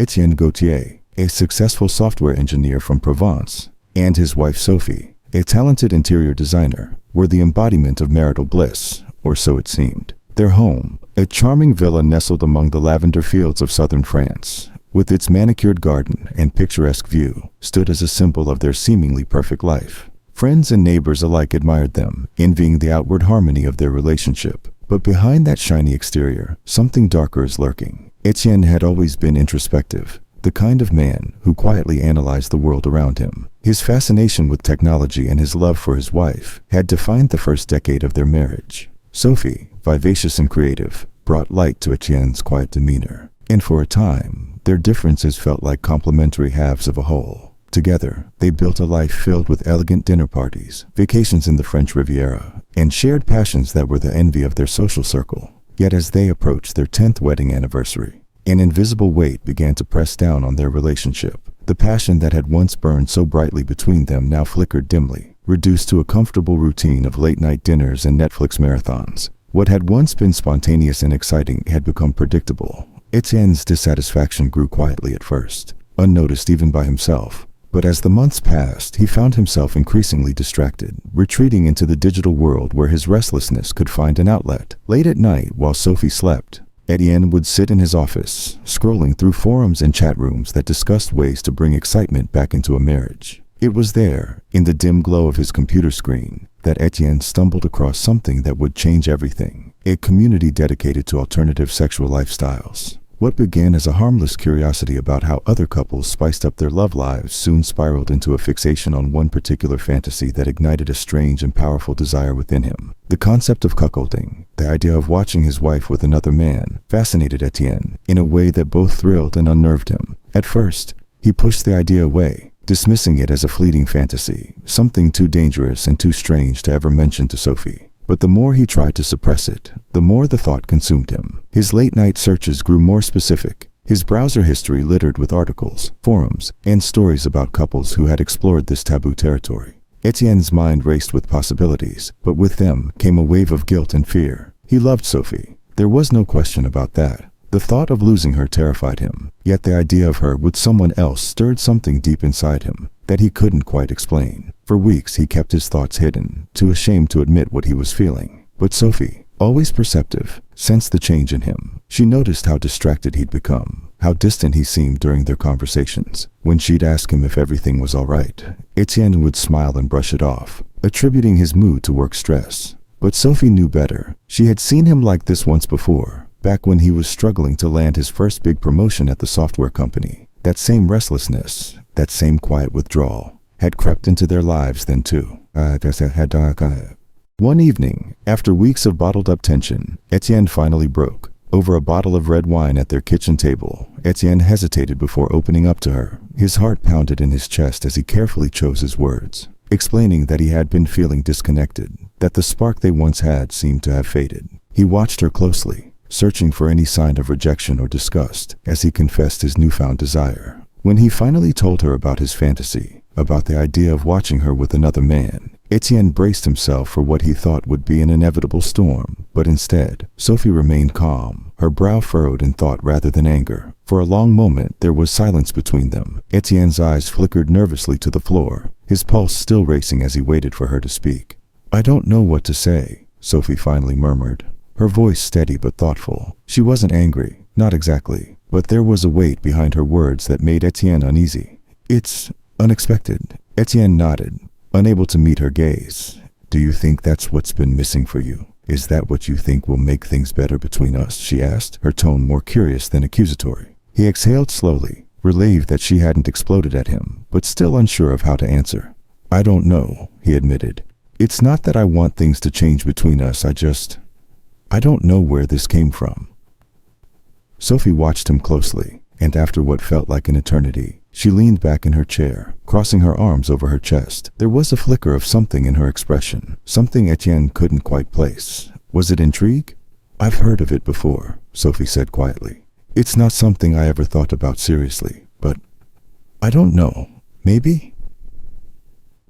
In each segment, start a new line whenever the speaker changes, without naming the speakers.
Etienne Gauthier, a successful software engineer from Provence, and his wife Sophie, a talented interior designer, were the embodiment of marital bliss, or so it seemed. Their home, a charming villa nestled among the lavender fields of southern France, with its manicured garden and picturesque view, stood as a symbol of their seemingly perfect life. Friends and neighbors alike admired them, envying the outward harmony of their relationship. But behind that shiny exterior, something darker is lurking. Etienne had always been introspective, the kind of man who quietly analyzed the world around him. His fascination with technology and his love for his wife had defined the first decade of their marriage. Sophie, vivacious and creative, brought light to Etienne's quiet demeanor, and for a time, their differences felt like complementary halves of a whole. Together, they built a life filled with elegant dinner parties, vacations in the French Riviera, and shared passions that were the envy of their social circle. Yet as they approached their 10th wedding anniversary, an invisible weight began to press down on their relationship. The passion that had once burned so brightly between them now flickered dimly, reduced to a comfortable routine of late-night dinners and Netflix marathons. What had once been spontaneous and exciting had become predictable. Etienne's dissatisfaction grew quietly at first, unnoticed even by himself. But as the months passed, he found himself increasingly distracted, retreating into the digital world where his restlessness could find an outlet. Late at night, while Sophie slept, Etienne would sit in his office, scrolling through forums and chat rooms that discussed ways to bring excitement back into a marriage. It was there, in the dim glow of his computer screen, that Etienne stumbled across something that would change everything: a community dedicated to alternative sexual lifestyles. What began as a harmless curiosity about how other couples spiced up their love lives soon spiraled into a fixation on one particular fantasy that ignited a strange and powerful desire within him. The concept of cuckolding, the idea of watching his wife with another man, fascinated Etienne in a way that both thrilled and unnerved him. At first, he pushed the idea away, dismissing it as a fleeting fantasy, something too dangerous and too strange to ever mention to Sophie. But the more he tried to suppress it, the more the thought consumed him. His late-night searches grew more specific, his browser history littered with articles, forums, and stories about couples who had explored this taboo territory. Etienne's mind raced with possibilities, but with them came a wave of guilt and fear. He loved Sophie. There was no question about that. The thought of losing her terrified him, yet the idea of her with someone else stirred something deep inside him that he couldn't quite explain. For weeks he kept his thoughts hidden, too ashamed to admit what he was feeling. But Sophie, always perceptive, sensed the change in him. She noticed how distracted he'd become, how distant he seemed during their conversations. When she'd ask him if everything was all right, Etienne would smile and brush it off, attributing his mood to work stress. But Sophie knew better. She had seen him like this once before, back when he was struggling to land his first big promotion at the software company. That same restlessness, that same quiet withdrawal, had crept into their lives then too. One evening, after weeks of bottled-up tension, Etienne finally broke. Over a bottle of red wine at their kitchen table, Etienne hesitated before opening up to her. His heart pounded in his chest as he carefully chose his words, explaining that he had been feeling disconnected, that the spark they once had seemed to have faded. He watched her closely, searching for any sign of rejection or disgust as he confessed his newfound desire. When he finally told her about his fantasy, about the idea of watching her with another man, Etienne braced himself for what he thought would be an inevitable storm, but instead, Sophie remained calm, her brow furrowed in thought rather than anger. For a long moment, there was silence between them. Etienne's eyes flickered nervously to the floor, his pulse still racing as he waited for her to speak. "I don't know what to say," Sophie finally murmured, her voice steady but thoughtful. She wasn't angry, not exactly, but there was a weight behind her words that made Etienne uneasy. "It's unexpected." Etienne nodded, unable to meet her gaze. "Do you think that's what's been missing for you? Is that what you think will make things better between us?" she asked, her tone more curious than accusatory. He exhaled slowly, relieved that she hadn't exploded at him, but still unsure of how to answer. "I don't know," he admitted. "It's not that I want things to change between us, I don't know where this came from." Sophie watched him closely, and after what felt like an eternity, she leaned back in her chair, crossing her arms over her chest. There was a flicker of something in her expression, something Etienne couldn't quite place. Was it intrigue? "I've heard of it before," Sophie said quietly. "It's not something I ever thought about seriously, but I don't know, maybe?"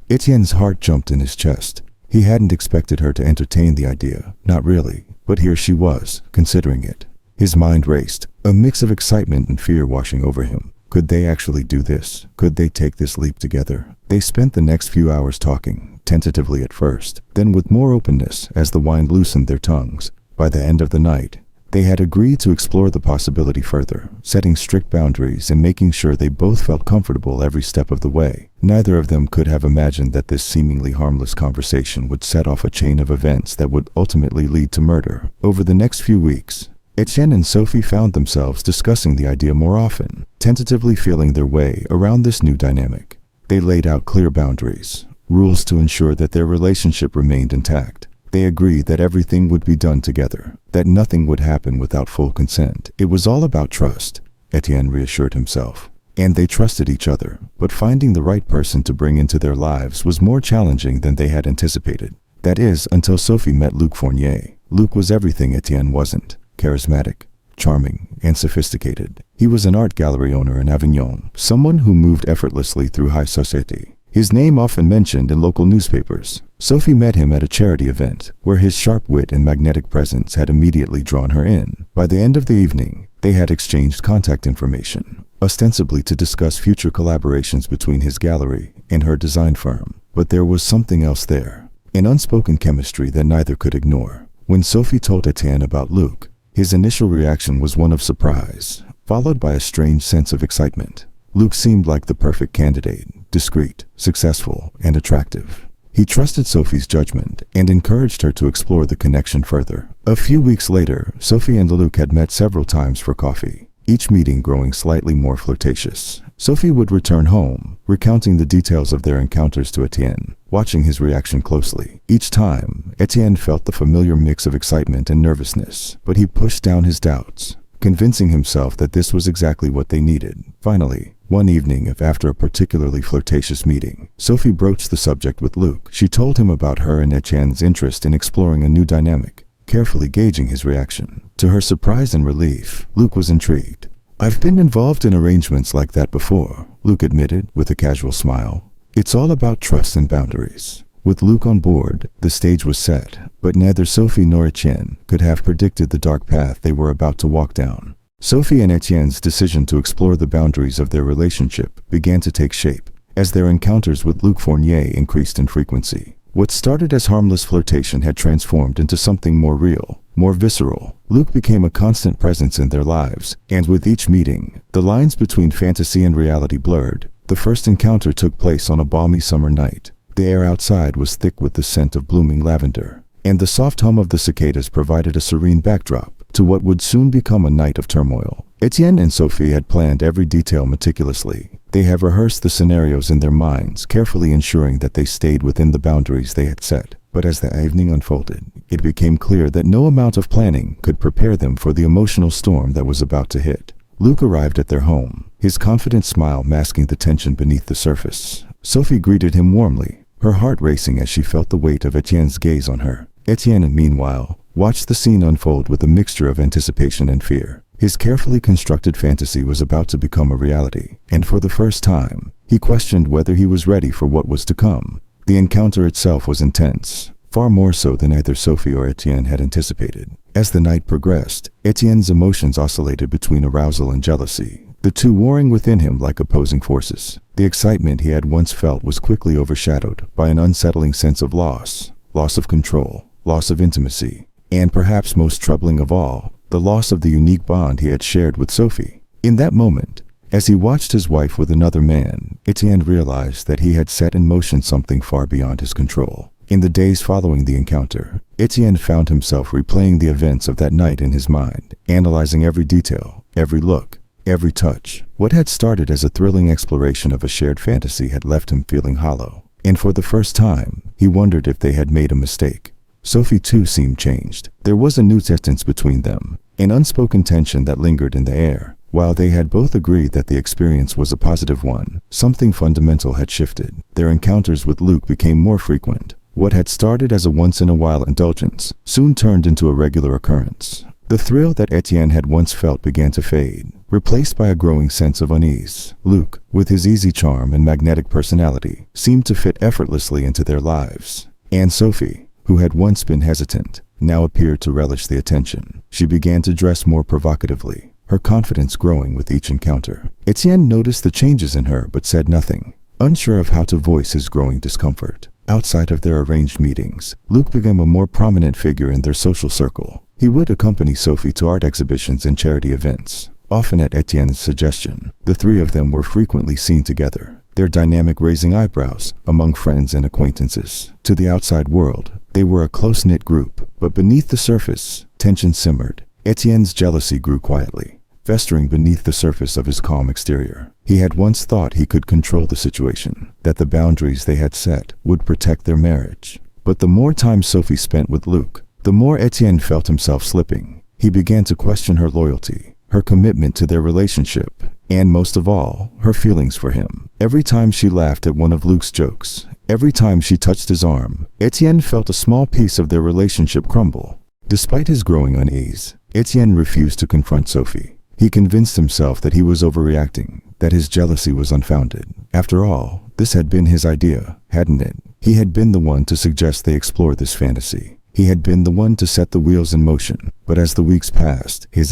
Etienne's heart jumped in his chest. He hadn't expected her to entertain the idea, not really, but here she was, considering it. His mind raced, a mix of excitement and fear washing over him. Could they actually do this? Could they take this leap together? They spent the next few hours talking, tentatively at first, then with more openness as the wine loosened their tongues. By the end of the night, they had agreed to explore the possibility further, setting strict boundaries and making sure they both felt comfortable every step of the way. Neither of them could have imagined that this seemingly harmless conversation would set off a chain of events that would ultimately lead to murder. Over the next few weeks, Etienne and Sophie found themselves discussing the idea more often, tentatively feeling their way around this new dynamic. They laid out clear boundaries, rules to ensure that their relationship remained intact. They agreed that everything would be done together, that nothing would happen without full consent. It was all about trust, Etienne reassured himself. And they trusted each other, but finding the right person to bring into their lives was more challenging than they had anticipated. That is, until Sophie met Luc Fournier. Luc was everything Etienne wasn't: charismatic, charming, and sophisticated. He was an art gallery owner in Avignon, someone who moved effortlessly through high society. His name often mentioned in local newspapers. Sophie met him at a charity event, where his sharp wit and magnetic presence had immediately drawn her in. By the end of the evening, they had exchanged contact information, ostensibly to discuss future collaborations between his gallery and her design firm. But there was something else there, an unspoken chemistry that neither could ignore. When Sophie told Etienne about Luc, his initial reaction was one of surprise, followed by a strange sense of excitement. Luc seemed like the perfect candidate, discreet, successful, and attractive. He trusted Sophie's judgment and encouraged her to explore the connection further. A few weeks later, Sophie and Luc had met several times for coffee, each meeting growing slightly more flirtatious. Sophie would return home, recounting the details of their encounters to Etienne, watching his reaction closely. Each time, Etienne felt the familiar mix of excitement and nervousness, but he pushed down his doubts, convincing himself that this was exactly what they needed. Finally, one evening, after a particularly flirtatious meeting, Sophie broached the subject with Luc. She told him about her and Etienne's interest in exploring a new dynamic, carefully gauging his reaction. To her surprise and relief, Luc was intrigued. "I've been involved in arrangements like that before," Luc admitted with a casual smile. "It's all about trust and boundaries." With Luc on board, the stage was set, but neither Sophie nor Etienne could have predicted the dark path they were about to walk down. Sophie and Etienne's decision to explore the boundaries of their relationship began to take shape as their encounters with Luc Fournier increased in frequency. What started as harmless flirtation had transformed into something more real, more visceral. Luc became a constant presence in their lives, and with each meeting, the lines between fantasy and reality blurred. The first encounter took place on a balmy summer night. The air outside was thick with the scent of blooming lavender, and the soft hum of the cicadas provided a serene backdrop to what would soon become a night of turmoil. Etienne and Sophie had planned every detail meticulously. They had rehearsed the scenarios in their minds, carefully ensuring that they stayed within the boundaries they had set. But as the evening unfolded, it became clear that no amount of planning could prepare them for the emotional storm that was about to hit. Luc arrived at their home, his confident smile masking the tension beneath the surface. Sophie greeted him warmly, her heart racing as she felt the weight of Etienne's gaze on her. Etienne, meanwhile, watched the scene unfold with a mixture of anticipation and fear. His carefully constructed fantasy was about to become a reality, and for the first time, he questioned whether he was ready for what was to come. The encounter itself was intense, far more so than either Sophie or Etienne had anticipated. As the night progressed, Etienne's emotions oscillated between arousal and jealousy, the two warring within him like opposing forces. The excitement he had once felt was quickly overshadowed by an unsettling sense of loss of control, loss of intimacy, and perhaps most troubling of all, the loss of the unique bond he had shared with Sophie. In that moment, as he watched his wife with another man, Etienne realized that he had set in motion something far beyond his control. In the days following the encounter, Etienne found himself replaying the events of that night in his mind, analyzing every detail, every look, every touch. What had started as a thrilling exploration of a shared fantasy had left him feeling hollow, and for the first time, he wondered if they had made a mistake. Sophie too seemed changed. There was a new distance between them, an unspoken tension that lingered in the air. While they had both agreed that the experience was a positive one, something fundamental had shifted. Their encounters with Luc became more frequent. What had started as a once-in-a-while indulgence soon turned into a regular occurrence. The thrill that Etienne had once felt began to fade, replaced by a growing sense of unease. Luc, with his easy charm and magnetic personality, seemed to fit effortlessly into their lives. And Sophie, who had once been hesitant, now appeared to relish the attention. She began to dress more provocatively, her confidence growing with each encounter. Etienne noticed the changes in her but said nothing, unsure of how to voice his growing discomfort. Outside of their arranged meetings, Luc became a more prominent figure in their social circle. He would accompany Sophie to art exhibitions and charity events, often at Etienne's suggestion. The three of them were frequently seen together, their dynamic raising eyebrows among friends and acquaintances. To the outside world, they were a close-knit group, but beneath the surface, tension simmered. Etienne's jealousy grew quietly, festering beneath the surface of his calm exterior. He had once thought he could control the situation, that the boundaries they had set would protect their marriage. But the more time Sophie spent with Luc, the more Etienne felt himself slipping. He began to question her loyalty, her commitment to their relationship, and most of all, her feelings for him. Every time she laughed at one of Luc's jokes, every time she touched his arm, Etienne felt a small piece of their relationship crumble. Despite his growing unease, Etienne refused to confront Sophie. He convinced himself that he was overreacting, that his jealousy was unfounded. After all, this had been his idea, hadn't it? He had been the one to suggest they explore this fantasy. He had been the one to set the wheels in motion. But as the weeks passed, his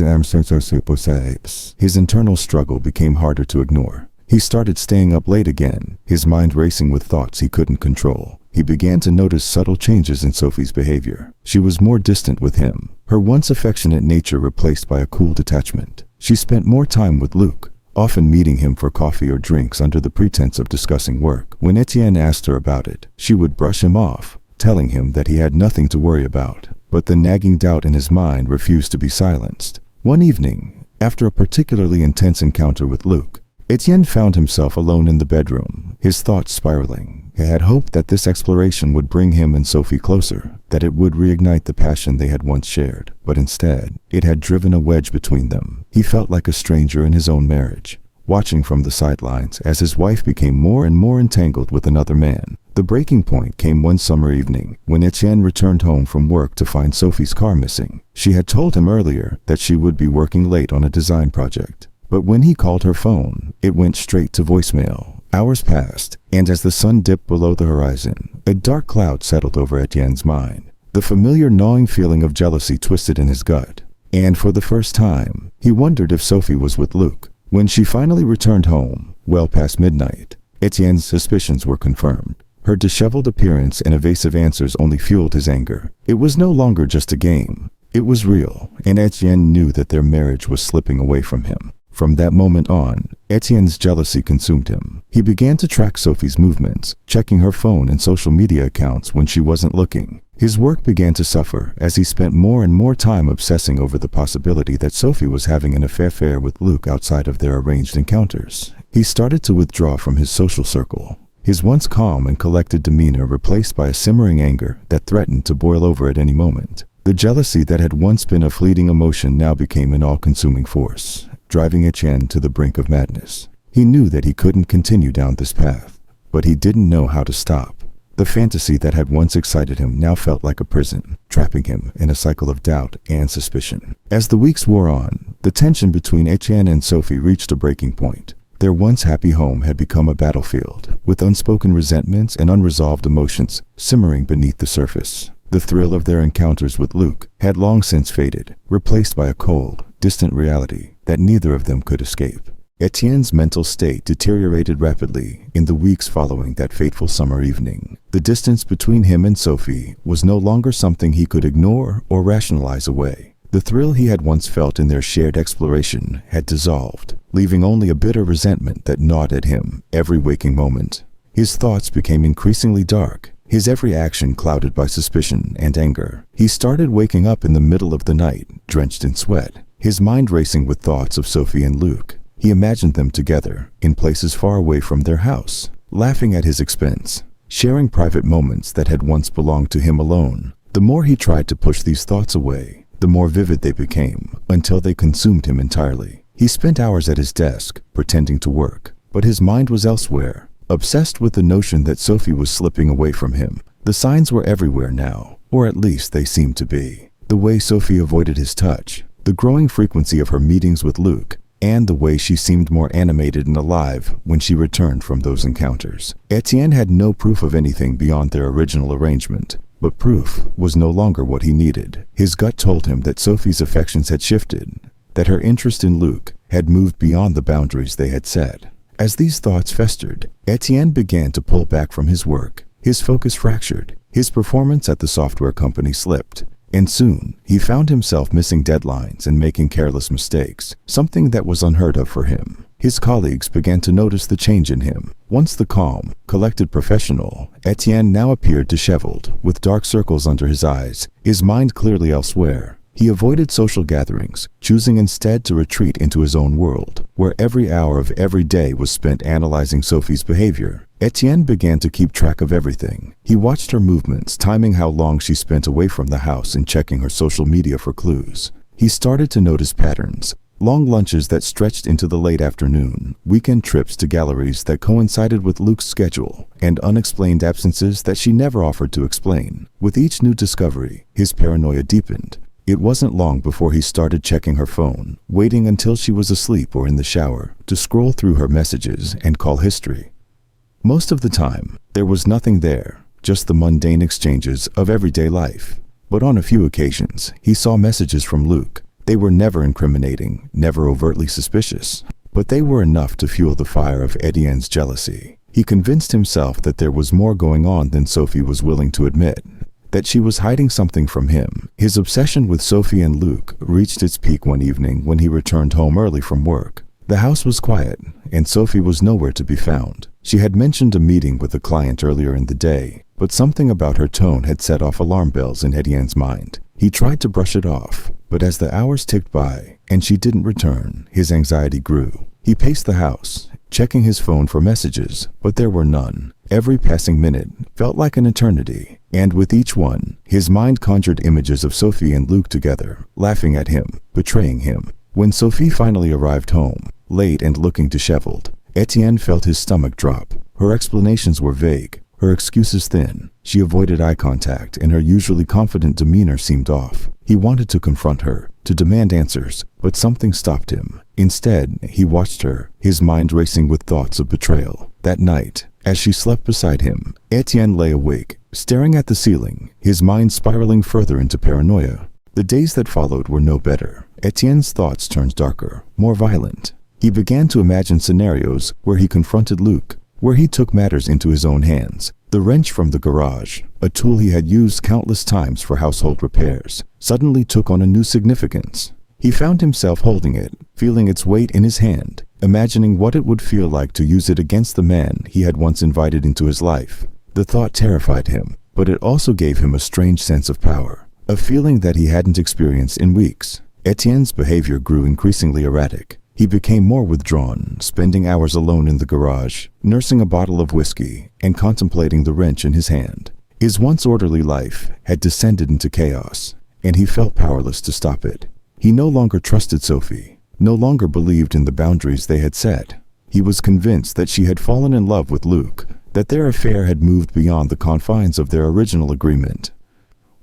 internal struggle became harder to ignore. He started staying up late again, his mind racing with thoughts he couldn't control. He began to notice subtle changes in Sophie's behavior. She was more distant with him, her once affectionate nature replaced by a cool detachment. She spent more time with Luc, often meeting him for coffee or drinks under the pretense of discussing work. When Etienne asked her about it, she would brush him off, telling him that he had nothing to worry about. But the nagging doubt in his mind refused to be silenced. One evening, after a particularly intense encounter with Luc, Etienne found himself alone in the bedroom, his thoughts spiraling. He had hoped that this exploration would bring him and Sophie closer, that it would reignite the passion they had once shared. But instead, it had driven a wedge between them. He felt like a stranger in his own marriage, watching from the sidelines as his wife became more and more entangled with another man. The breaking point came one summer evening, when Etienne returned home from work to find Sophie's car missing. She had told him earlier that she would be working late on a design project. But when he called her phone, it went straight to voicemail. Hours passed, and as the sun dipped below the horizon, a dark cloud settled over Etienne's mind. The familiar gnawing feeling of jealousy twisted in his gut, and for the first time, he wondered if Sophie was with Luc. When she finally returned home, well past midnight, Etienne's suspicions were confirmed. Her disheveled appearance and evasive answers only fueled his anger. It was no longer just a game. It was real, and Etienne knew that their marriage was slipping away from him. From that moment on, Etienne's jealousy consumed him. He began to track Sophie's movements, checking her phone and social media accounts when she wasn't looking. His work began to suffer as he spent more and more time obsessing over the possibility that Sophie was having an affair with Luc outside of their arranged encounters. He started to withdraw from his social circle, his once calm and collected demeanor replaced by a simmering anger that threatened to boil over at any moment. The jealousy that had once been a fleeting emotion now became an all-consuming force, driving Etienne to the brink of madness. He knew that he couldn't continue down this path, but he didn't know how to stop. The fantasy that had once excited him now felt like a prison, trapping him in a cycle of doubt and suspicion. As the weeks wore on, the tension between Etienne and Sophie reached a breaking point. Their once happy home had become a battlefield, with unspoken resentments and unresolved emotions simmering beneath the surface. The thrill of their encounters with Luc had long since faded, replaced by a cold, distant reality that neither of them could escape. Etienne's mental state deteriorated rapidly in the weeks following that fateful summer evening. The distance between him and Sophie was no longer something he could ignore or rationalize away. The thrill he had once felt in their shared exploration had dissolved, leaving only a bitter resentment that gnawed at him every waking moment. His thoughts became increasingly dark, his every action clouded by suspicion and anger. He started waking up in the middle of the night, drenched in sweat, his mind racing with thoughts of Sophie and Luc. He imagined them together, in places far away from their house, laughing at his expense, sharing private moments that had once belonged to him alone. The more he tried to push these thoughts away, the more vivid they became, until they consumed him entirely. He spent hours at his desk, pretending to work, but his mind was elsewhere, obsessed with the notion that Sophie was slipping away from him. The signs were everywhere now, or at least they seemed to be. The way Sophie avoided his touch, the growing frequency of her meetings with Luc, and the way she seemed more animated and alive when she returned from those encounters. Etienne had no proof of anything beyond their original arrangement, but proof was no longer what he needed. His gut told him that Sophie's affections had shifted, that her interest in Luc had moved beyond the boundaries they had set. As these thoughts festered, Etienne began to pull back from his work. His focus fractured, his performance at the software company slipped, and soon he found himself missing deadlines and making careless mistakes, something that was unheard of for him. His colleagues began to notice the change in him. Once the calm, collected professional, Etienne now appeared disheveled, with dark circles under his eyes, his mind clearly elsewhere. He avoided social gatherings, choosing instead to retreat into his own world, where every hour of every day was spent analyzing Sophie's behavior. Etienne began to keep track of everything. He watched her movements, timing how long she spent away from the house and checking her social media for clues. He started to notice patterns. Long lunches that stretched into the late afternoon, weekend trips to galleries that coincided with Luc's schedule, and unexplained absences that she never offered to explain. With each new discovery, his paranoia deepened. It wasn't long before he started checking her phone, waiting until she was asleep or in the shower, to scroll through her messages and call history. Most of the time, there was nothing there, just the mundane exchanges of everyday life. But on a few occasions, he saw messages from Luc. They were never incriminating, never overtly suspicious, but they were enough to fuel the fire of Etienne's jealousy. He convinced himself that there was more going on than Sophie was willing to admit, that she was hiding something from him. His obsession with Sophie and Luc reached its peak one evening when he returned home early from work. The house was quiet, and Sophie was nowhere to be found. She had mentioned a meeting with a client earlier in the day, but something about her tone had set off alarm bells in Etienne's mind. He tried to brush it off, but as the hours ticked by and she didn't return, his anxiety grew. He paced the house, checking his phone for messages, but there were none. Every passing minute felt like an eternity, and with each one, his mind conjured images of Sophie and Luc together, laughing at him, betraying him. When Sophie finally arrived home, late and looking disheveled, Etienne felt his stomach drop. Her explanations were vague, her excuses thin. She avoided eye contact, and her usually confident demeanor seemed off. He wanted to confront her, to demand answers, but something stopped him. Instead, he watched her, his mind racing with thoughts of betrayal. That night, as she slept beside him, Etienne lay awake, staring at the ceiling, his mind spiraling further into paranoia. The days that followed were no better. Etienne's thoughts turned darker, more violent. He began to imagine scenarios where he confronted Luc, where he took matters into his own hands. The wrench from the garage, a tool he had used countless times for household repairs, suddenly took on a new significance. He found himself holding it, feeling its weight in his hand, imagining what it would feel like to use it against the man he had once invited into his life. The thought terrified him, but it also gave him a strange sense of power, a feeling that he hadn't experienced in weeks. Etienne's behavior grew increasingly erratic. He became more withdrawn, spending hours alone in the garage, nursing a bottle of whiskey and contemplating the wrench in his hand. His once orderly life had descended into chaos, and he felt powerless to stop it. He no longer trusted Sophie, no longer believed in the boundaries they had set. He was convinced that she had fallen in love with Luc, that their affair had moved beyond the confines of their original agreement.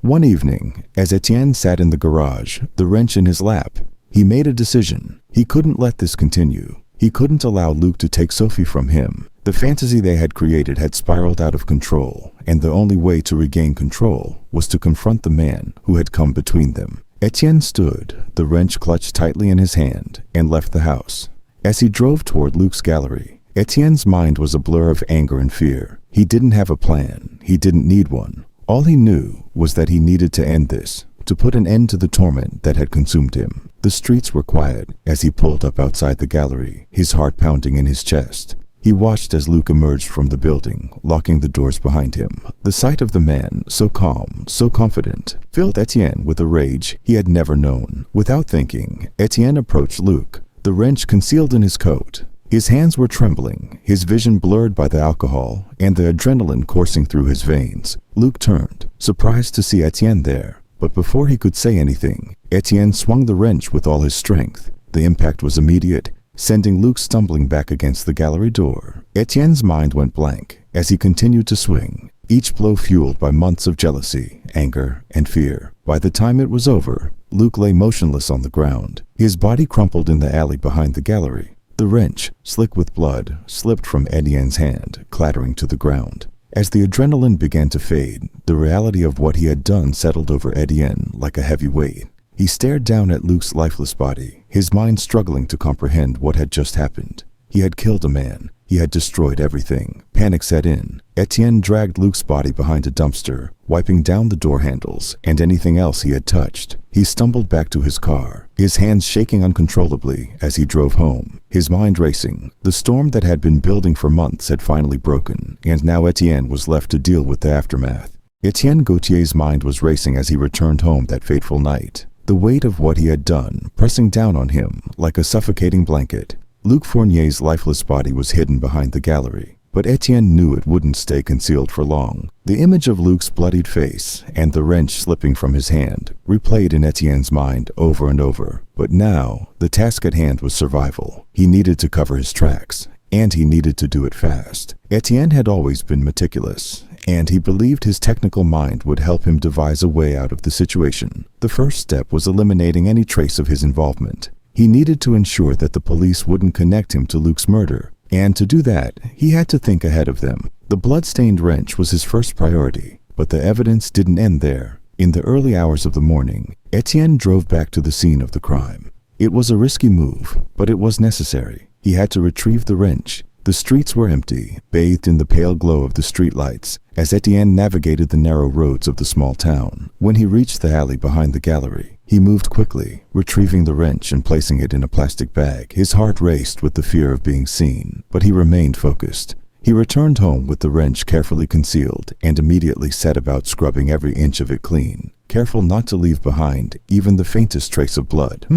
One evening, as Etienne sat in the garage, the wrench in his lap, he made a decision. He couldn't let this continue. He couldn't allow Luc to take Sophie from him. The fantasy they had created had spiraled out of control, and the only way to regain control was to confront the man who had come between them. Etienne stood, the wrench clutched tightly in his hand, and left the house. As he drove toward Luc's gallery, Etienne's mind was a blur of anger and fear. He didn't have a plan. He didn't need one. All he knew was that he needed to end this, to put an end to the torment that had consumed him. The streets were quiet as he pulled up outside the gallery, his heart pounding in his chest. He watched as Luc emerged from the building, locking the doors behind him. The sight of the man, so calm, so confident, filled Etienne with a rage he had never known. Without thinking, Etienne approached Luc, the wrench concealed in his coat. His hands were trembling, his vision blurred by the alcohol and the adrenaline coursing through his veins. Luc turned, surprised to see Etienne there. But before he could say anything, Etienne swung the wrench with all his strength. The impact was immediate, sending Luc stumbling back against the gallery door. Etienne's mind went blank as he continued to swing, each blow fueled by months of jealousy, anger, and fear. By the time it was over, Luc lay motionless on the ground, his body crumpled in the alley behind the gallery. The wrench, slick with blood, slipped from Etienne's hand, clattering to the ground. As the adrenaline began to fade, the reality of what he had done settled over Etienne like a heavy weight. He stared down at Luc's lifeless body, his mind struggling to comprehend what had just happened. He had killed a man. He had destroyed everything. Panic set in. Etienne dragged Luc's body behind a dumpster, wiping down the door handles and anything else he had touched. He stumbled back to his car, his hands shaking uncontrollably as he drove home, his mind racing. The storm that had been building for months had finally broken, and now Etienne was left to deal with the aftermath. Etienne Gautier's mind was racing as he returned home that fateful night, the weight of what he had done pressing down on him like a suffocating blanket. Luc Fournier's lifeless body was hidden behind the gallery, but Etienne knew it wouldn't stay concealed for long. The image of Luc's bloodied face and the wrench slipping from his hand replayed in Etienne's mind over and over. But now, the task at hand was survival. He needed to cover his tracks, and he needed to do it fast. Etienne had always been meticulous, and he believed his technical mind would help him devise a way out of the situation. The first step was eliminating any trace of his involvement. He needed to ensure that the police wouldn't connect him to Luc's murder, and to do that, he had to think ahead of them. The blood-stained wrench was his first priority, but the evidence didn't end there. In the early hours of the morning, Etienne drove back to the scene of the crime. It was a risky move, but it was necessary. He had to retrieve the wrench. The streets were empty, bathed in the pale glow of the streetlights, as Etienne navigated the narrow roads of the small town. When he reached the alley behind the gallery, he moved quickly, retrieving the wrench and placing it in a plastic bag. His heart raced with the fear of being seen, but he remained focused. He returned home with the wrench carefully concealed and immediately set about scrubbing every inch of it clean, careful not to leave behind even the faintest trace of blood.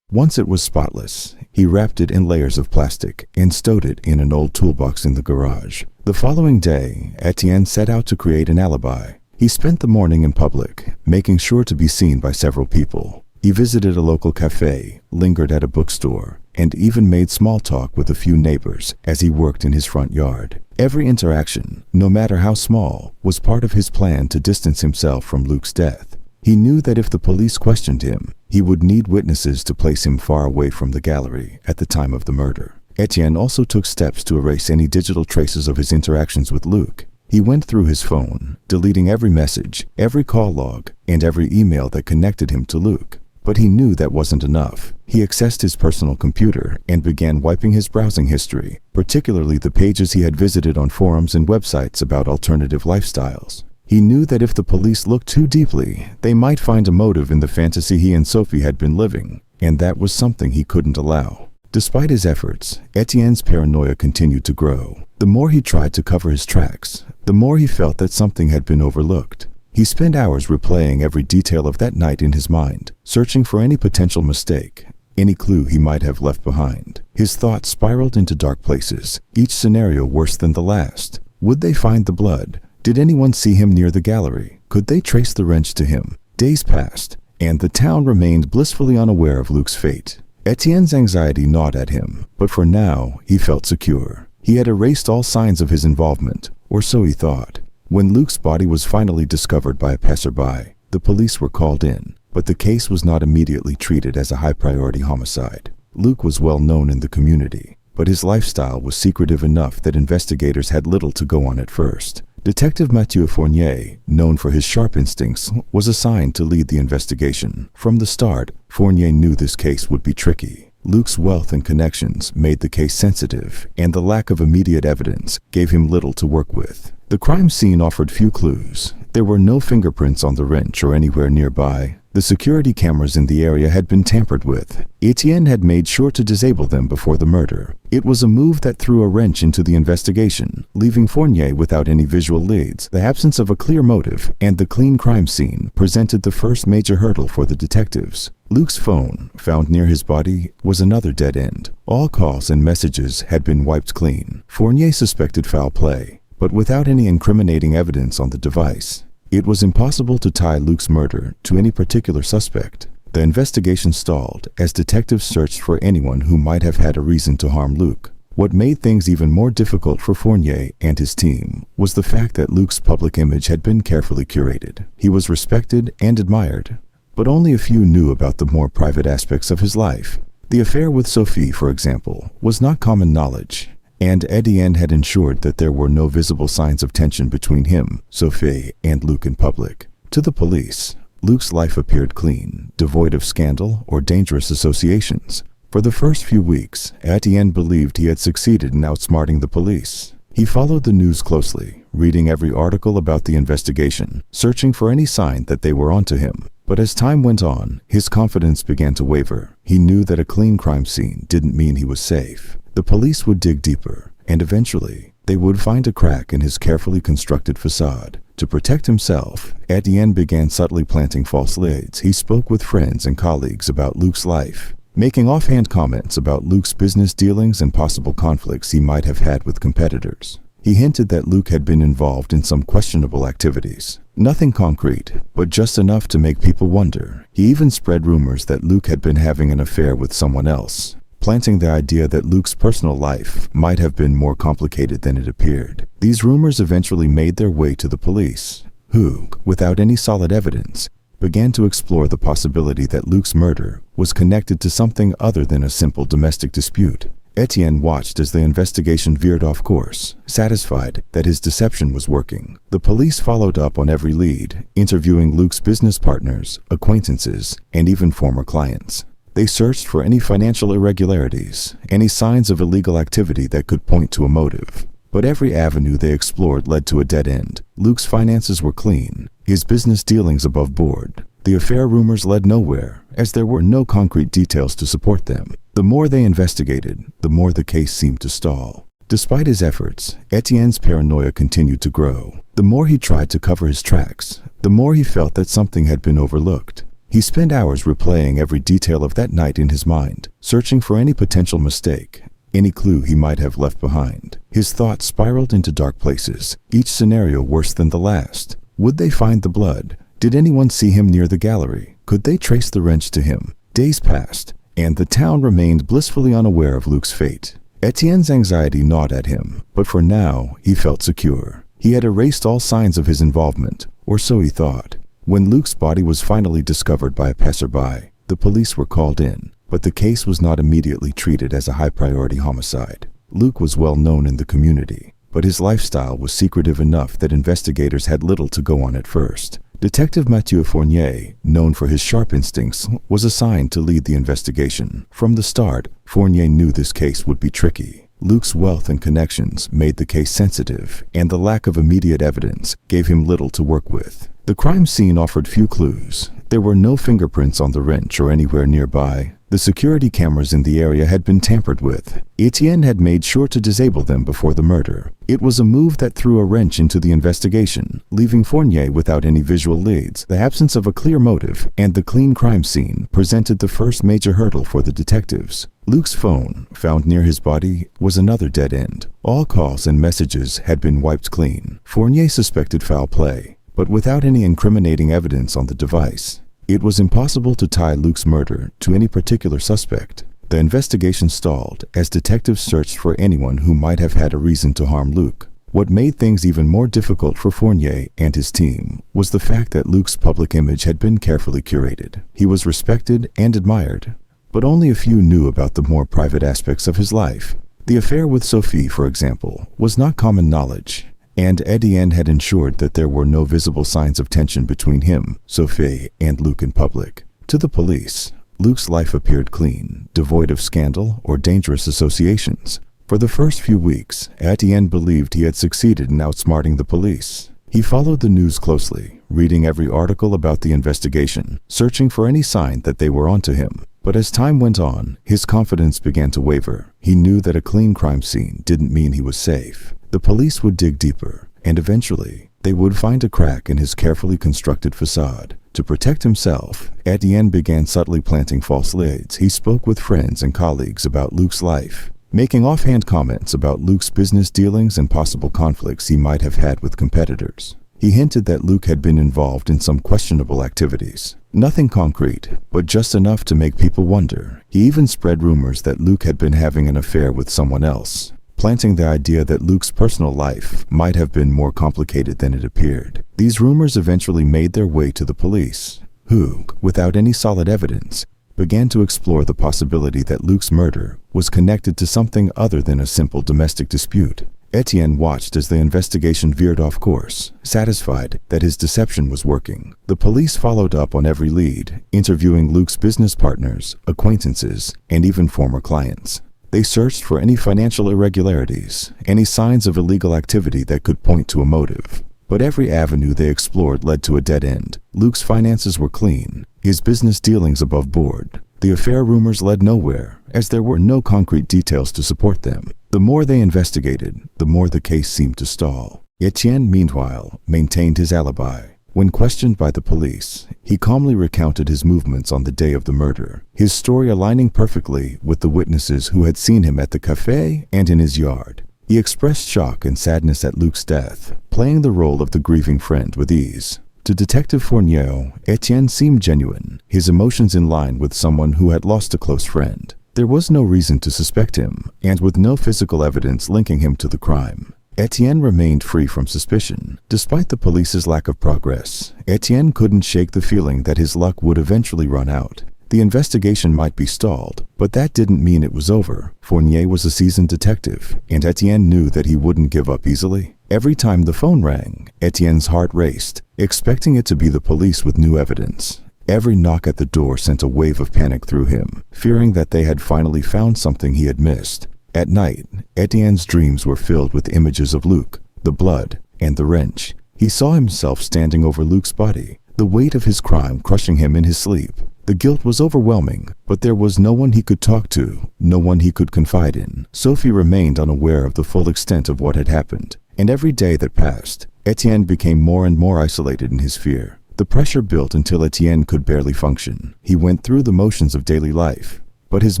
Once it was spotless, he wrapped it in layers of plastic and stowed it in an old toolbox in the garage. The following day, Etienne set out to create an alibi. He spent the morning in public, making sure to be seen by several people. He visited a local cafe, lingered at a bookstore, and even made small talk with a few neighbors as he worked in his front yard. Every interaction, no matter how small, was part of his plan to distance himself from Luc's death. He knew that if the police questioned him, he would need witnesses to place him far away from the gallery at the time of the murder. Etienne also took steps to erase any digital traces of his interactions with Luc. He went through his phone, deleting every message, every call log, and every email that connected him to Luc. But he knew that wasn't enough. He accessed his personal computer and began wiping his browsing history, particularly the pages he had visited on forums and websites about alternative lifestyles. He knew that if the police looked too deeply, they might find a motive in the fantasy he and Sophie had been living, and that was something he couldn't allow. Despite his efforts, Etienne's paranoia continued to grow. The more he tried to cover his tracks, the more he felt that something had been overlooked. He spent hours replaying every detail of that night in his mind, searching for any potential mistake, any clue he might have left behind. His thoughts spiraled into dark places, each scenario worse than the last. Would they find the blood? Did anyone see him near the gallery? Could they trace the wrench to him? Days passed, and the town remained blissfully unaware of Luc's fate. Etienne's anxiety gnawed at him, but for now, he felt secure. He had erased all signs of his involvement, or so he thought. When Luc's body was finally discovered by a passerby, the police were called in, but the case was not immediately treated as a high-priority homicide. Luc was well known in the community, but his lifestyle was secretive enough that investigators had little to go on at first. Detective Mathieu Fournier, known for his sharp instincts, was assigned to lead the investigation. From the start, Fournier knew this case would be tricky. Luc's wealth and connections made the case sensitive, and the lack of immediate evidence gave him little to work with. The crime scene offered few clues. There were no fingerprints on the wrench or anywhere nearby. The security cameras in the area had been tampered with. Etienne had made sure to disable them before the murder. It was a move that threw a wrench into the investigation, leaving Fournier without any visual leads. The absence of a clear motive and the clean crime scene presented the first major hurdle for the detectives. Luc's phone, found near his body, was another dead end. All calls and messages had been wiped clean. Fournier suspected foul play, but without any incriminating evidence on the device, it was impossible to tie Luc's murder to any particular suspect. The investigation stalled as detectives searched for anyone who might have had a reason to harm Luc. What made things even more difficult for Fournier and his team was the fact that Luc's public image had been carefully curated. He was respected and admired, but only a few knew about the more private aspects of his life. The affair with Sophie, for example, was not common knowledge, and Etienne had ensured that there were no visible signs of tension between him, Sophie, and Luc in public. To the police, Luke's life appeared clean, devoid of scandal or dangerous associations. For the first few weeks, Etienne believed he had succeeded in outsmarting the police. He followed the news closely, reading every article about the investigation, searching for any sign that they were onto him. But as time went on, his confidence began to waver. He knew that a clean crime scene didn't mean he was safe. The police would dig deeper, and eventually, they would find a crack in his carefully constructed facade. To protect himself, Etienne began subtly planting false leads. He spoke with friends and colleagues about Luke's life, making offhand comments about Luke's business dealings and possible conflicts he might have had with competitors. He hinted that Luke had been involved in some questionable activities. Nothing concrete, but just enough to make people wonder. He even spread rumors that Luke had been having an affair with someone else, planting the idea that Luke's personal life might have been more complicated than it appeared. These rumors eventually made their way to the police, who, without any solid evidence, began to explore the possibility that Luke's murder was connected to something other than a simple domestic dispute. Etienne watched as the investigation veered off course, satisfied that his deception was working. The police followed up on every lead, interviewing Luke's business partners, acquaintances, and even former clients. They searched for any financial irregularities, any signs of illegal activity that could point to a motive. But every avenue they explored led to a dead end. Luke's finances were clean, his business dealings above board. The affair rumors led nowhere, as there were no concrete details to support them. The more they investigated, the more the case seemed to stall. Despite his efforts, Etienne's paranoia continued to grow. The more he tried to cover his tracks, the more he felt that something had been overlooked. He spent hours replaying every detail of that night in his mind, searching for any potential mistake, any clue he might have left behind. His thoughts spiraled into dark places, each scenario worse than the last. Would they find the blood? Did anyone see him near the gallery? Could they trace the wrench to him? Days passed, and the town remained blissfully unaware of Luke's fate. Etienne's anxiety gnawed at him, but for now, he felt secure. He had erased all signs of his involvement, or so he thought. When Luke's body was finally discovered by a passerby, the police were called in, but the case was not immediately treated as a high-priority homicide. Luke was well known in the community, but his lifestyle was secretive enough that investigators had little to go on at first. Detective Mathieu Fournier, known for his sharp instincts, was assigned to lead the investigation. From the start, Fournier knew this case would be tricky. Luke's wealth and connections made the case sensitive, and the lack of immediate evidence gave him little to work with. The crime scene offered few clues. There were no fingerprints on the wrench or anywhere nearby. The security cameras in the area had been tampered with. Etienne had made sure to disable them before the murder. It was a move that threw a wrench into the investigation, leaving Fournier without any visual leads. The absence of a clear motive and the clean crime scene presented the first major hurdle for the detectives. Luke's phone, found near his body, was another dead end. All calls and messages had been wiped clean. Fournier suspected foul play, but without any incriminating evidence on the device, it was impossible to tie Luke's murder to any particular suspect. The investigation stalled as detectives searched for anyone who might have had a reason to harm Luke. What made things even more difficult for Fournier and his team was the fact that Luke's public image had been carefully curated. He was respected and admired, but only a few knew about the more private aspects of his life. The affair with Sophie, for example, was not common knowledge, and Etienne had ensured that there were no visible signs of tension between him, Sophie, and Luke in public. To the police, Luke's life appeared clean, devoid of scandal or dangerous associations. For the first few weeks, Etienne believed he had succeeded in outsmarting the police. He followed the news closely, reading every article about the investigation, searching for any sign that they were onto him. But as time went on, his confidence began to waver. He knew that a clean crime scene didn't mean he was safe. The police would dig deeper, and eventually, they would find a crack in his carefully constructed facade. To protect himself, Etienne began subtly planting false leads. He spoke with friends and colleagues about Luke's life, making offhand comments about Luke's business dealings and possible conflicts he might have had with competitors. He hinted that Luke had been involved in some questionable activities. Nothing concrete, but just enough to make people wonder. He even spread rumors that Luke had been having an affair with someone else, planting the idea that Luke's personal life might have been more complicated than it appeared. These rumors eventually made their way to the police, who, without any solid evidence, began to explore the possibility that Luke's murder was connected to something other than a simple domestic dispute. Etienne watched as the investigation veered off course, satisfied that his deception was working. The police followed up on every lead, interviewing Luc's business partners, acquaintances, and even former clients. They searched for any financial irregularities, any signs of illegal activity that could point to a motive. But every avenue they explored led to a dead end. Luc's finances were clean, his business dealings above board. The affair rumors led nowhere, as there were no concrete details to support them. The more they investigated, the more the case seemed to stall. Etienne, meanwhile, maintained his alibi. When questioned by the police, he calmly recounted his movements on the day of the murder, his story aligning perfectly with the witnesses who had seen him at the café and in his yard. He expressed shock and sadness at Luc's death, playing the role of the grieving friend with ease. To Detective Fournier, Etienne seemed genuine, his emotions in line with someone who had lost a close friend. There was no reason to suspect him, and with no physical evidence linking him to the crime, Etienne remained free from suspicion. Despite the police's lack of progress, Etienne couldn't shake the feeling that his luck would eventually run out. The investigation might be stalled, but that didn't mean it was over. Fournier was a seasoned detective, and Etienne knew that he wouldn't give up easily. Every time the phone rang, Etienne's heart raced, expecting it to be the police with new evidence. Every knock at the door sent a wave of panic through him, fearing that they had finally found something he had missed. At night, Etienne's dreams were filled with images of Luc, the blood, and the wrench. He saw himself standing over Luc's body, the weight of his crime crushing him in his sleep. The guilt was overwhelming, but there was no one he could talk to, no one he could confide in. Sophie remained unaware of the full extent of what had happened, and every day that passed, Etienne became more and more isolated in his fear. The pressure built until Etienne could barely function. He went through the motions of daily life, but his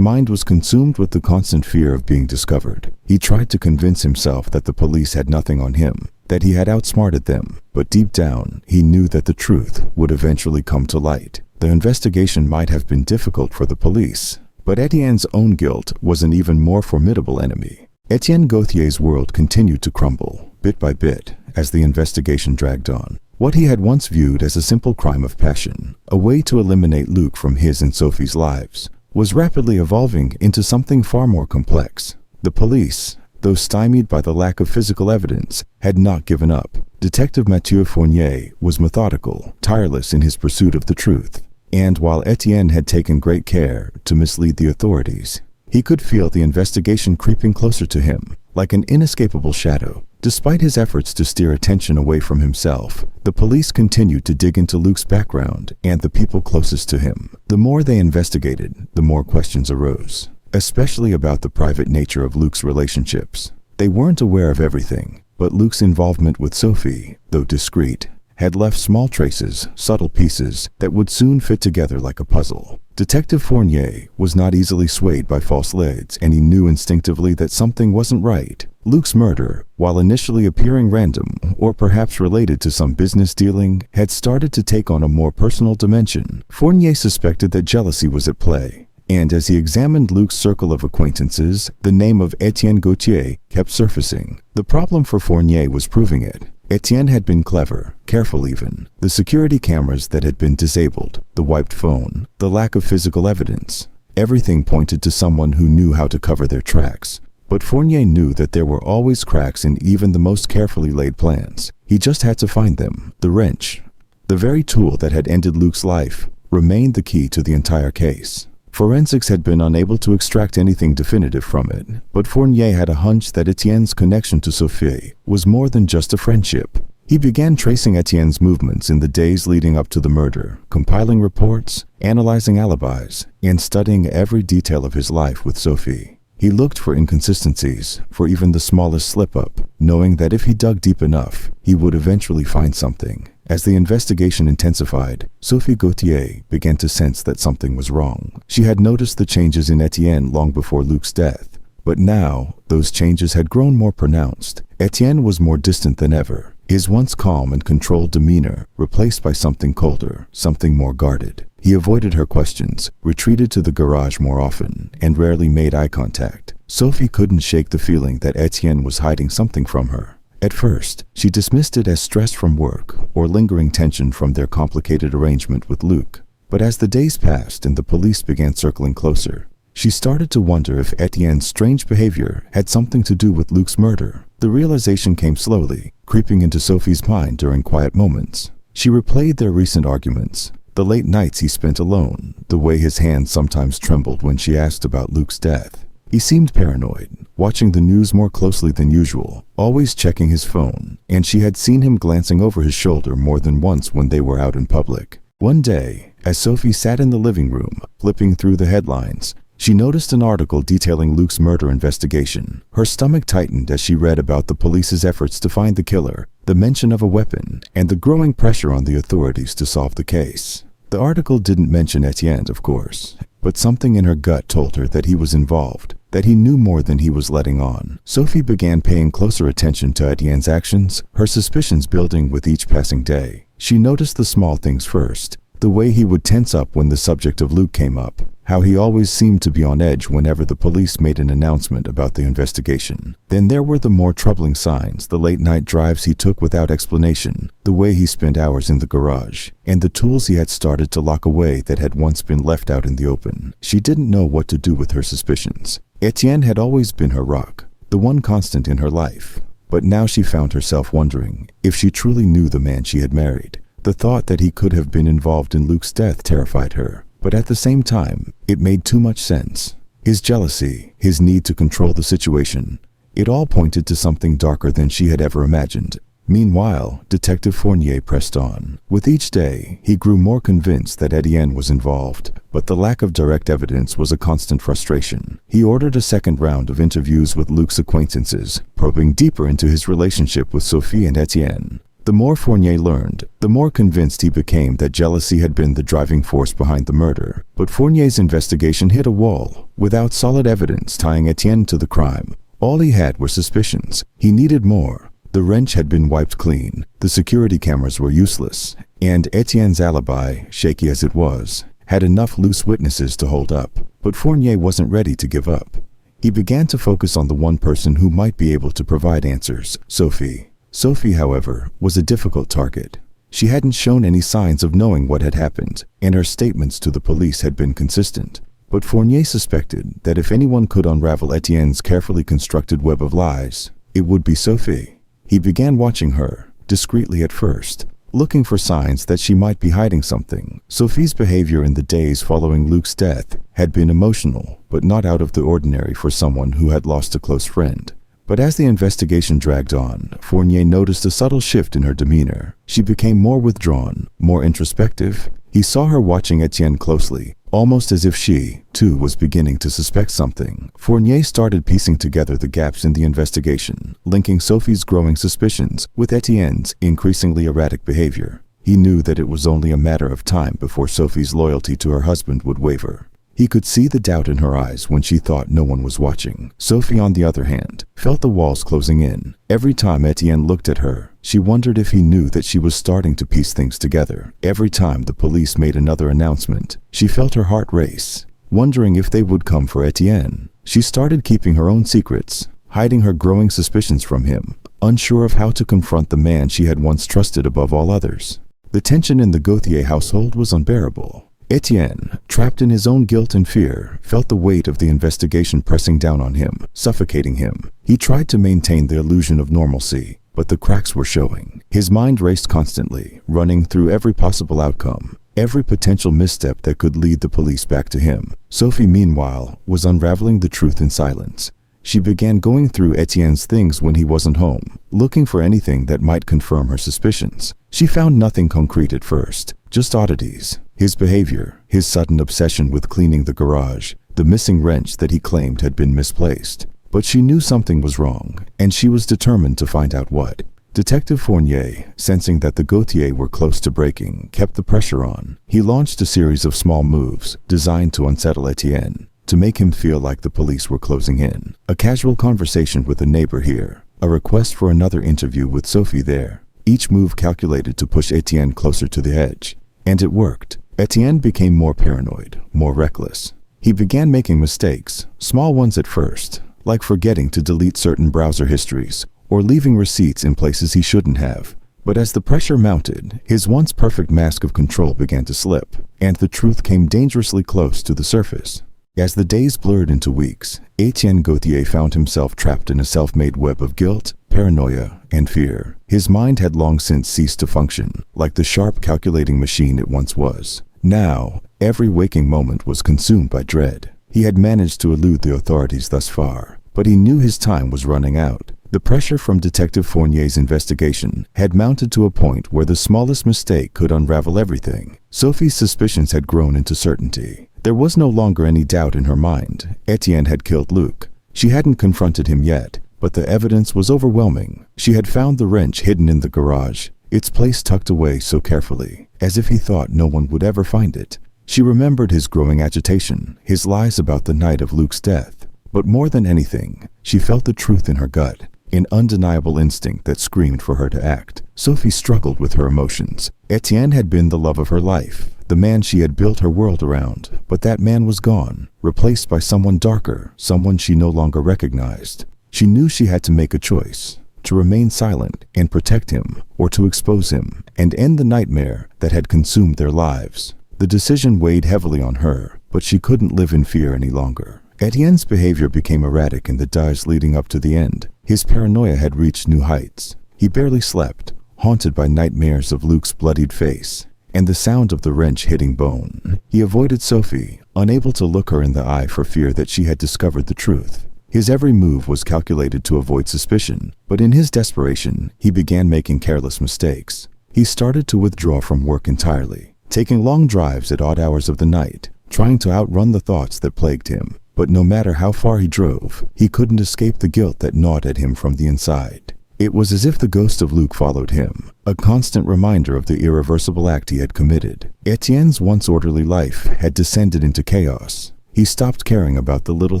mind was consumed with the constant fear of being discovered. He tried to convince himself that the police had nothing on him, that he had outsmarted them, but deep down, he knew that the truth would eventually come to light. The investigation might have been difficult for the police, but Etienne's own guilt was an even more formidable enemy. Etienne Gauthier's world continued to crumble, bit by bit, as the investigation dragged on. What he had once viewed as a simple crime of passion, a way to eliminate Luc from his and Sophie's lives, was rapidly evolving into something far more complex. The police, though stymied by the lack of physical evidence, had not given up. Detective Mathieu Fournier was methodical, tireless in his pursuit of the truth. And while Etienne had taken great care to mislead the authorities, he could feel the investigation creeping closer to him, like an inescapable shadow. Despite his efforts to steer attention away from himself, the police continued to dig into Luc's background and the people closest to him. The more they investigated, the more questions arose, especially about the private nature of Luc's relationships. They weren't aware of everything, but Luc's involvement with Sophie, though discreet, had left small traces, subtle pieces, that would soon fit together like a puzzle. Detective Fournier was not easily swayed by false leads, and he knew instinctively that something wasn't right. Luc's murder, while initially appearing random, or perhaps related to some business dealing, had started to take on a more personal dimension. Fournier suspected that jealousy was at play, and as he examined Luc's circle of acquaintances, the name of Etienne Gauthier kept surfacing. The problem for Fournier was proving it. Etienne had been clever, careful even. The security cameras that had been disabled, the wiped phone, the lack of physical evidence, everything pointed to someone who knew how to cover their tracks. But Fournier knew that there were always cracks in even the most carefully laid plans. He just had to find them. The wrench, the very tool that had ended Luc's life, remained the key to the entire case. Forensics had been unable to extract anything definitive from it, but Fournier had a hunch that Etienne's connection to Sophie was more than just a friendship. He began tracing Etienne's movements in the days leading up to the murder, compiling reports, analyzing alibis, and studying every detail of his life with Sophie. He looked for inconsistencies, for even the smallest slip-up, knowing that if he dug deep enough, he would eventually find something. As the investigation intensified, Sophie Gauthier began to sense that something was wrong. She had noticed the changes in Etienne long before Luc's death, but now those changes had grown more pronounced. Etienne was more distant than ever, his once calm and controlled demeanor replaced by something colder, something more guarded. He avoided her questions, retreated to the garage more often, and rarely made eye contact. Sophie couldn't shake the feeling that Etienne was hiding something from her. At first, she dismissed it as stress from work or lingering tension from their complicated arrangement with Luc. But as the days passed and the police began circling closer, She started to wonder if Etienne's strange behavior had something to do with Luc's murder. The realization came slowly, creeping into Sophie's mind during quiet moments. She replayed their recent arguments, the late nights he spent alone, the way his hands sometimes trembled when she asked about Luc's death. He seemed paranoid, watching the news more closely than usual, always checking his phone, and she had seen him glancing over his shoulder more than once when they were out in public. One day, as Sophie sat in the living room, flipping through the headlines, she noticed an article detailing Luc's murder investigation. Her stomach tightened as she read about the police's efforts to find the killer, the mention of a weapon, and the growing pressure on the authorities to solve the case. The article didn't mention Etienne, of course, but something in her gut told her that he was involved, that he knew more than he was letting on. Sophie began paying closer attention to Etienne's actions, her suspicions building with each passing day. She noticed the small things first, the way he would tense up when the subject of Luc came up, how he always seemed to be on edge whenever the police made an announcement about the investigation. Then there were the more troubling signs, the late-night drives he took without explanation, the way he spent hours in the garage, and the tools he had started to lock away that had once been left out in the open. She didn't know what to do with her suspicions. Etienne had always been her rock, the one constant in her life. But now she found herself wondering if she truly knew the man she had married. The thought that he could have been involved in Luc's death terrified her, but at the same time, it made too much sense. His jealousy, his need to control the situation, it all pointed to something darker than she had ever imagined. Meanwhile, Detective Fournier pressed on. With each day, he grew more convinced that Etienne was involved, but the lack of direct evidence was a constant frustration. He ordered a second round of interviews with Luc's acquaintances, probing deeper into his relationship with Sophie and Etienne. The more Fournier learned, the more convinced he became that jealousy had been the driving force behind the murder. But Fournier's investigation hit a wall, without solid evidence tying Etienne to the crime. All he had were suspicions. He needed more. The wrench had been wiped clean, the security cameras were useless, and Etienne's alibi, shaky as it was, had enough loose witnesses to hold up. But Fournier wasn't ready to give up. He began to focus on the one person who might be able to provide answers, Sophie. Sophie, however, was a difficult target. She hadn't shown any signs of knowing what had happened, and her statements to the police had been consistent. But Fournier suspected that if anyone could unravel Etienne's carefully constructed web of lies, it would be Sophie. He began watching her, discreetly at first, looking for signs that she might be hiding something. Sophie's behavior in the days following Luc's death had been emotional, but not out of the ordinary for someone who had lost a close friend. But as the investigation dragged on, Fournier noticed a subtle shift in her demeanor. She became more withdrawn, more introspective. He saw her watching Etienne closely, almost as if she, too, was beginning to suspect something. Fournier started piecing together the gaps in the investigation, linking Sophie's growing suspicions with Etienne's increasingly erratic behavior. He knew that it was only a matter of time before Sophie's loyalty to her husband would waver. He could see the doubt in her eyes when she thought no one was watching. Sophie, on the other hand, felt the walls closing in. Every time Etienne looked at her, she wondered if he knew that she was starting to piece things together. Every time the police made another announcement, she felt her heart race, wondering if they would come for Etienne. She started keeping her own secrets, hiding her growing suspicions from him, unsure of how to confront the man she had once trusted above all others. The tension in the Gauthier household was unbearable. Etienne, trapped in his own guilt and fear, felt the weight of the investigation pressing down on him, suffocating him. He tried to maintain the illusion of normalcy, but the cracks were showing. His mind raced constantly, running through every possible outcome, every potential misstep that could lead the police back to him. Sophie, meanwhile, was unraveling the truth in silence. She began going through Etienne's things when he wasn't home, looking for anything that might confirm her suspicions. She found nothing concrete at first, just oddities. His behavior, his sudden obsession with cleaning the garage, the missing wrench that he claimed had been misplaced. But she knew something was wrong, and she was determined to find out what. Detective Fournier, sensing that the Gauthier were close to breaking, kept the pressure on. He launched a series of small moves designed to unsettle Etienne, to make him feel like the police were closing in. A casual conversation with a neighbor here, a request for another interview with Sophie there. Each move calculated to push Etienne closer to the edge. And it worked. Etienne became more paranoid, more reckless. He began making mistakes, small ones at first, like forgetting to delete certain browser histories or leaving receipts in places he shouldn't have. But as the pressure mounted, his once perfect mask of control began to slip, and the truth came dangerously close to the surface. As the days blurred into weeks, Etienne Gauthier found himself trapped in a self-made web of guilt, paranoia, and fear. His mind had long since ceased to function, like the sharp calculating machine it once was. Now, every waking moment was consumed by dread. He had managed to elude the authorities thus far, but he knew his time was running out. The pressure from Detective Fournier's investigation had mounted to a point where the smallest mistake could unravel everything. Sophie's suspicions had grown into certainty. There was no longer any doubt in her mind. Etienne had killed Luc. She hadn't confronted him yet, but the evidence was overwhelming. She had found the wrench hidden in the garage, its place tucked away so carefully, as if he thought no one would ever find it. She remembered his growing agitation, his lies about the night of Luc's death. But more than anything, she felt the truth in her gut, an undeniable instinct that screamed for her to act. Sophie struggled with her emotions. Etienne had been the love of her life, the man she had built her world around, but that man was gone, replaced by someone darker, someone she no longer recognized. She knew she had to make a choice, to remain silent and protect him, or to expose him and end the nightmare that had consumed their lives. The decision weighed heavily on her, but she couldn't live in fear any longer. Etienne's behavior became erratic in the days leading up to the end. His paranoia had reached new heights. He barely slept, haunted by nightmares of Luc's bloodied face and the sound of the wrench hitting bone. He avoided Sophie, unable to look her in the eye for fear that she had discovered the truth. His every move was calculated to avoid suspicion, but in his desperation, he began making careless mistakes. He started to withdraw from work entirely, taking long drives at odd hours of the night, trying to outrun the thoughts that plagued him. But no matter how far he drove, he couldn't escape the guilt that gnawed at him from the inside. It was as if the ghost of Luc followed him, a constant reminder of the irreversible act he had committed. Etienne's once orderly life had descended into chaos. He stopped caring about the little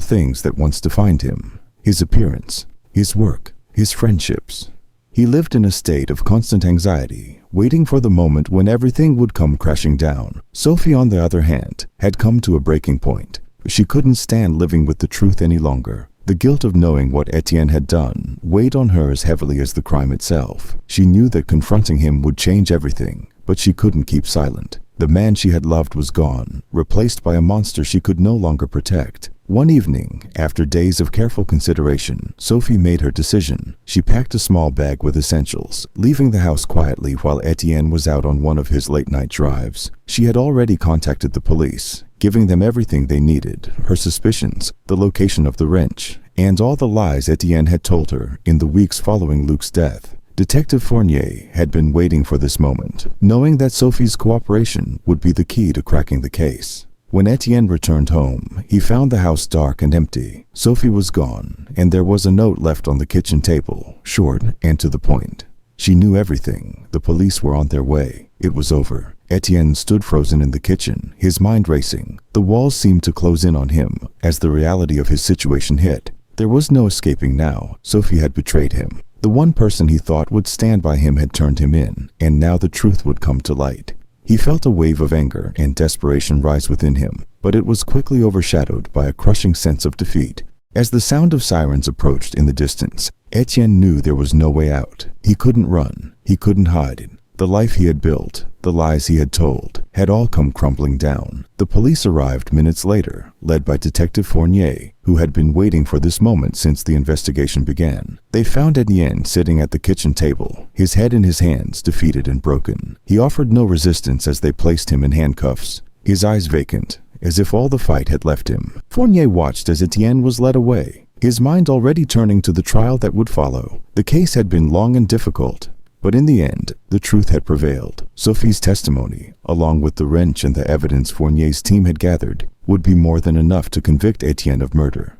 things that once defined him: his appearance, his work, his friendships. He lived in a state of constant anxiety, waiting for the moment when everything would come crashing down. Sophie, on the other hand, had come to a breaking point. She couldn't stand living with the truth any longer. The guilt of knowing what Etienne had done weighed on her as heavily as the crime itself. She knew that confronting him would change everything, but she couldn't keep silent. The man she had loved was gone, replaced by a monster she could no longer protect. One evening, after days of careful consideration, Sophie made her decision. She packed a small bag with essentials, leaving the house quietly while Etienne was out on one of his late-night drives. She had already contacted the police, giving them everything they needed: her suspicions, the location of the wrench, and all the lies Etienne had told her in the weeks following Luc's death. Detective Fournier had been waiting for this moment, knowing that Sophie's cooperation would be the key to cracking the case. When Etienne returned home, he found the house dark and empty. Sophie was gone, and there was a note left on the kitchen table, short and to the point. She knew everything. The police were on their way. It was over. Etienne stood frozen in the kitchen, his mind racing. The walls seemed to close in on him as the reality of his situation hit. There was no escaping now. Sophie had betrayed him. The one person he thought would stand by him had turned him in, and now the truth would come to light. He felt a wave of anger and desperation rise within him, but it was quickly overshadowed by a crushing sense of defeat. As the sound of sirens approached in the distance, Etienne knew there was no way out. He couldn't run. He couldn't hide. The life he had built, the lies he had told, had all come crumbling down. The police arrived minutes later, led by Detective Fournier, who had been waiting for this moment since the investigation began. They found Etienne sitting at the kitchen table, his head in his hands, defeated and broken. He offered no resistance as they placed him in handcuffs, his eyes vacant, as if all the fight had left him. Fournier watched as Etienne was led away, his mind already turning to the trial that would follow. The case had been long and difficult, but in the end, the truth had prevailed. Sophie's testimony, along with the wrench and the evidence Fournier's team had gathered, would be more than enough to convict Etienne of murder.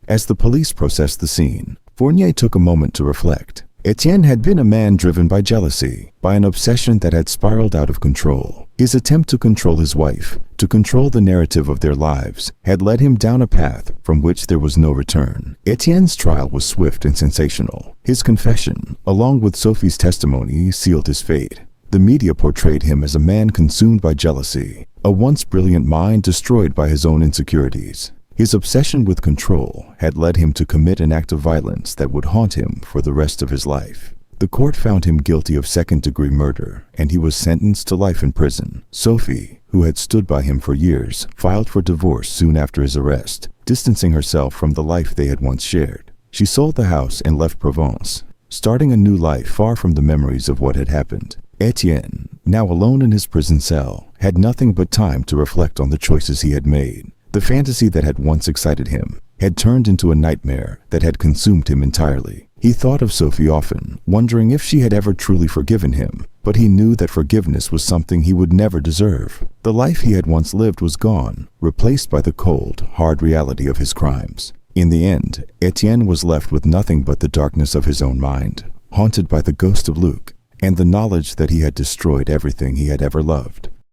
As the police processed the scene, Fournier took a moment to reflect. Etienne had been a man driven by jealousy, by an obsession that had spiraled out of control. His attempt to control his wife, to control the narrative of their lives, had led him down a path from which there was no return. Etienne's trial was swift and sensational. His confession, along with Sophie's testimony, sealed his fate. The media portrayed him as a man consumed by jealousy, a once brilliant mind destroyed by his own insecurities. His obsession with control had led him to commit an act of violence that would haunt him for the rest of his life. The court found him guilty of second-degree murder, and he was sentenced to life in prison. Sophie, who had stood by him for years, filed for divorce soon after his arrest, distancing herself from the life they had once shared. She sold the house and left Provence, starting a new life far from the memories of what had happened. Etienne, now alone in his prison cell, had nothing but time to reflect on the choices he had made. The fantasy that had once excited him had turned into a nightmare that had consumed him entirely. He thought of Sophie often, wondering if she had ever truly forgiven him, but he knew that forgiveness was something he would never deserve. The life he had once lived was gone, replaced by the cold, hard reality of his crimes. In the end, Etienne was left with nothing but the darkness of his own mind, haunted by the ghost of Luc, and the knowledge that he had destroyed everything he had ever loved.